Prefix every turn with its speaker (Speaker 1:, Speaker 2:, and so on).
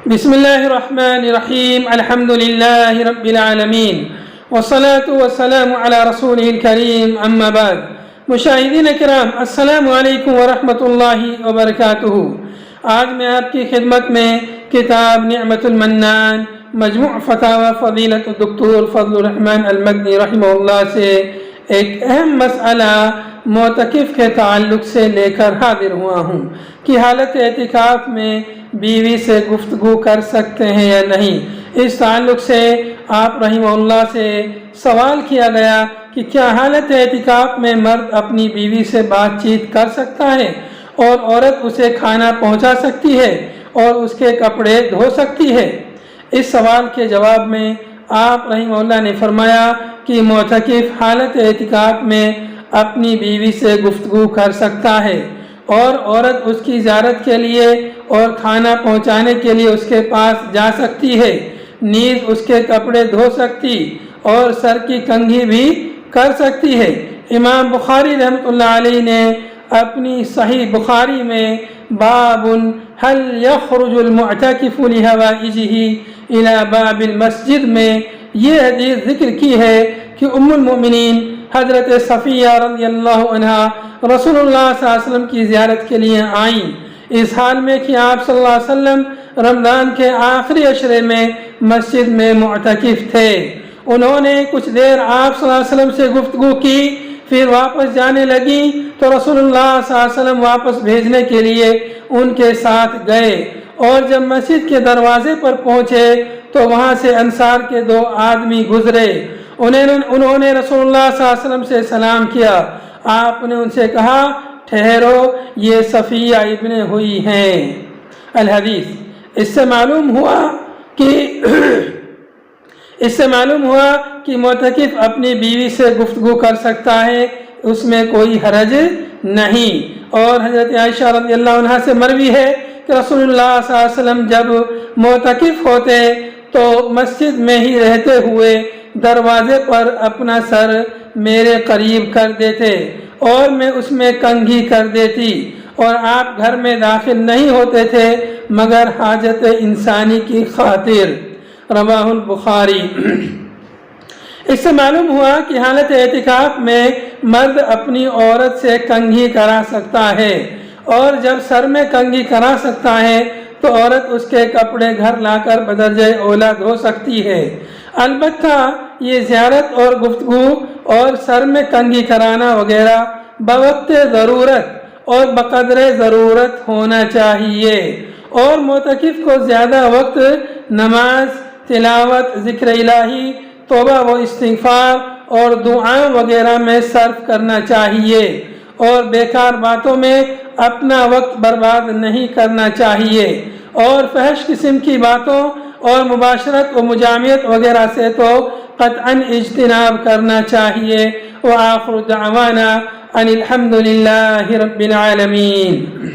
Speaker 1: بسم اللہ الرحمن الرحیم الحمد للہ رب العالمین والصلاة والسلام علی رسولہ الکریم اما بعد۔ مشاہدین کرام، السلام علیکم ورحمۃ اللہ وبرکاتہ۔ آج میں آپ کی خدمت میں کتاب نعمت المنان مجموع فتاوی فضیلت الدکتور فضل الرحمن المدنی رحمہ اللہ سے ایک اہم مسئلہ معتکف کے تعلق سے لے کر حاضر ہوا ہوں کہ حالت اعتکاف میں بیوی سے گفتگو کر سکتے ہیں یا نہیں۔ اس تعلق سے آپ رحمہ اللہ سے سوال کیا گیا کہ کیا حالت اعتکاف میں مرد اپنی بیوی سے بات چیت کر سکتا ہے اور عورت اسے کھانا پہنچا سکتی ہے اور اس کے کپڑے دھو سکتی ہے؟ اس سوال کے جواب میں آپ رحمہ اللہ نے فرمایا کہ معتکف حالت اعتکاف میں اپنی بیوی سے گفتگو کر سکتا ہے اور عورت اس کی زیارت کے لیے اور کھانا پہنچانے کے لیے اس کے پاس جا سکتی ہے، نیز اس کے کپڑے دھو سکتی اور سر کی کنگھی بھی کر سکتی ہے۔ امام بخاری رحمۃ اللہ علیہ نے اپنی صحیح بخاری میں باب هل يخرج المعتکف لحوائجہ الى باب المسجد میں یہ حدیث ذکر کی ہے کہ ام المؤمنین حضرت صفیہ رضی اللہ عنہا رسول اللہ صلی اللہ علیہ وسلم کی زیارت کے لیے آئیں، اس حال میں کہ آپ صلی اللہ علیہ وسلم رمضان کے آخری عشرے میں مسجد میں معتکف تھے۔ انہوں نے کچھ دیر آپ صلی اللہ علیہ وسلم سے گفتگو کی، پھر واپس جانے لگی تو رسول اللہ صلی اللہ علیہ وسلم واپس بھیجنے کے لیے ان کے ساتھ گئے، اور جب مسجد کے دروازے پر پہنچے تو وہاں سے انصار کے دو آدمی گزرے۔ انہوں نے رسول اللہ صلی اللہ علیہ وسلم سے سلام کیا۔ آپ نے ان سے کہا، ٹھہرو، یہ صفیہ ابن ہوئی ہیں۔ الحدیث، اس سے معلوم ہوا کہ معتکف اپنی بیوی سے گفتگو کر سکتا ہے، اس میں کوئی حرج نہیں۔ اور حضرت عائشہ رضی اللہ عنہا سے مروی ہے کہ رسول اللہ صلی اللہ علیہ وسلم جب معتکف ہوتے تو مسجد میں ہی رہتے ہوئے دروازے پر اپنا سر میرے قریب کر دیتے اور میں اس میں کنگھی کر دیتی، اور آپ گھر میں داخل نہیں ہوتے تھے مگر حاجت انسانی کی خاطر۔ رواہ البخاری۔ اس سے معلوم ہوا کہ حالت اعتکاف میں مرد اپنی عورت سے کنگھی کرا سکتا ہے، اور جب سر میں کنگھی کرا سکتا ہے تو عورت اس کے کپڑے گھر لا کر بدرجہ اولا دھو سکتی ہے۔ البتہ یہ زیارت اور گفتگو اور سر میں کنگھی کرانا وغیرہ بوقت ضرورت اور بقدر ضرورت ہونا چاہیے، اور معتکف کو زیادہ وقت نماز، تلاوت، ذکر الہی، توبہ و استغفار اور دعا وغیرہ میں صرف کرنا چاہیے، اور بیکار باتوں میں اپنا وقت برباد نہیں کرنا چاہیے، اور فحش قسم کی باتوں اور مباشرت و مجامعت وغیرہ سے تو قطعاً اجتناب کرنا چاہیے۔ وآخر دعوانا ان الحمد للہ رب العالمین۔